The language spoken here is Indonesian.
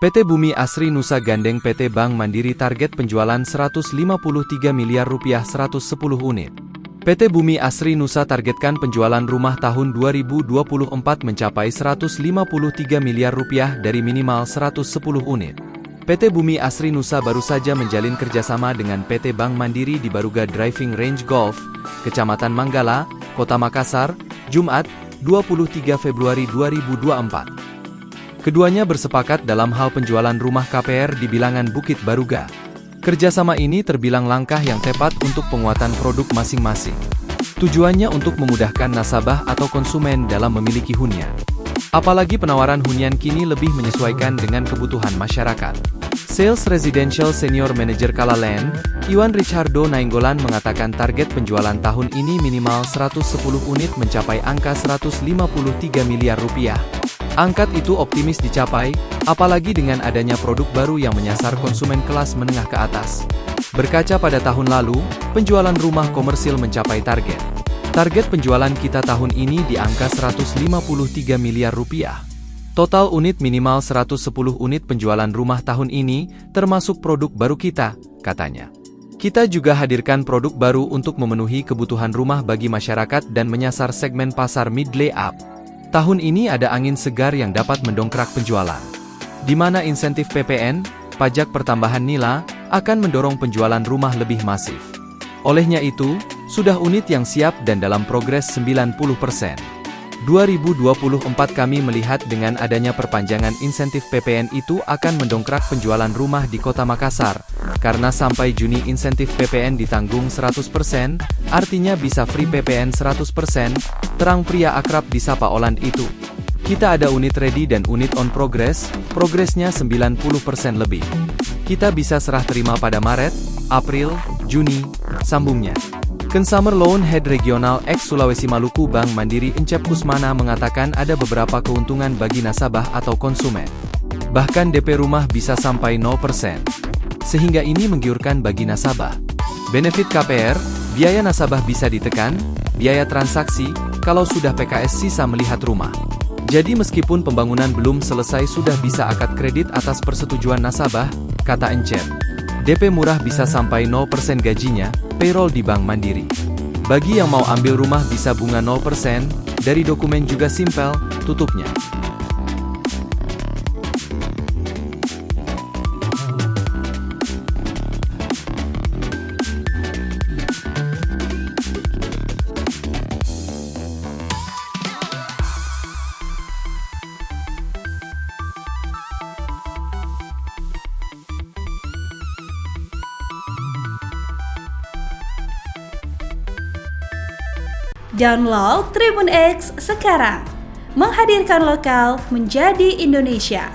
PT Bumi Asri Nusa gandeng PT Bank Mandiri target penjualan 153 miliar rupiah 110 unit. PT Bumi Asri Nusa targetkan penjualan rumah tahun 2024 mencapai 153 miliar rupiah dari minimal 110 unit. PT Bumi Asri Nusa baru saja menjalin kerjasama dengan PT Bank Mandiri di Baruga Driving Range Golf, Kecamatan Manggala, Kota Makassar, Jumat, 23 Februari 2024. Keduanya bersepakat dalam hal penjualan rumah KPR di bilangan Bukit Baruga. Kerjasama ini terbilang langkah yang tepat untuk penguatan produk masing-masing. Tujuannya untuk memudahkan nasabah atau konsumen dalam memiliki hunian. Apalagi penawaran hunian kini lebih menyesuaikan dengan kebutuhan masyarakat. Sales Residential Senior Manager Kala Land, Iwan Richardo Nainggolan mengatakan target penjualan tahun ini minimal 110 unit mencapai angka 153 miliar rupiah. Angkat itu optimis dicapai, apalagi dengan adanya produk baru yang menyasar konsumen kelas menengah ke atas. Berkaca pada tahun lalu, penjualan rumah komersil mencapai target. Target penjualan kita tahun ini di angka 153 miliar rupiah. Total unit minimal 110 unit penjualan rumah tahun ini, termasuk produk baru kita, katanya. Kita juga hadirkan produk baru untuk memenuhi kebutuhan rumah bagi masyarakat dan menyasar segmen pasar mid-lay up. Tahun ini ada angin segar yang dapat mendongkrak penjualan, di mana insentif PPN, pajak pertambahan nilai, akan mendorong penjualan rumah lebih masif. Olehnya itu, sudah unit yang siap dan dalam progres 90%. 2024 kami melihat dengan adanya perpanjangan insentif PPN itu akan mendongkrak penjualan rumah di Kota Makassar, karena sampai Juni insentif PPN ditanggung 100%, artinya bisa free PPN 100%, terang pria akrab disapa Olan itu. Kita ada unit ready dan unit on progress, progresnya 90% lebih. Kita bisa serah terima pada Maret, April, Juni, sambungnya. Consumer Loan Head Regional X Sulawesi Maluku Bank Mandiri Encep Kusmana mengatakan ada beberapa keuntungan bagi nasabah atau konsumen. Bahkan DP rumah bisa sampai 0%. Sehingga ini menggiurkan bagi nasabah. Benefit KPR, biaya nasabah bisa ditekan, biaya transaksi, kalau sudah PKS sisa melihat rumah. Jadi meskipun pembangunan belum selesai sudah bisa akad kredit atas persetujuan nasabah, kata Encep. DP murah bisa sampai 0% gajinya, payroll di Bank Mandiri. Bagi yang mau ambil rumah bisa bunga 0%, dari dokumen juga simpel, tutupnya. Download Tribun X sekarang, menghadirkan lokal menjadi Indonesia.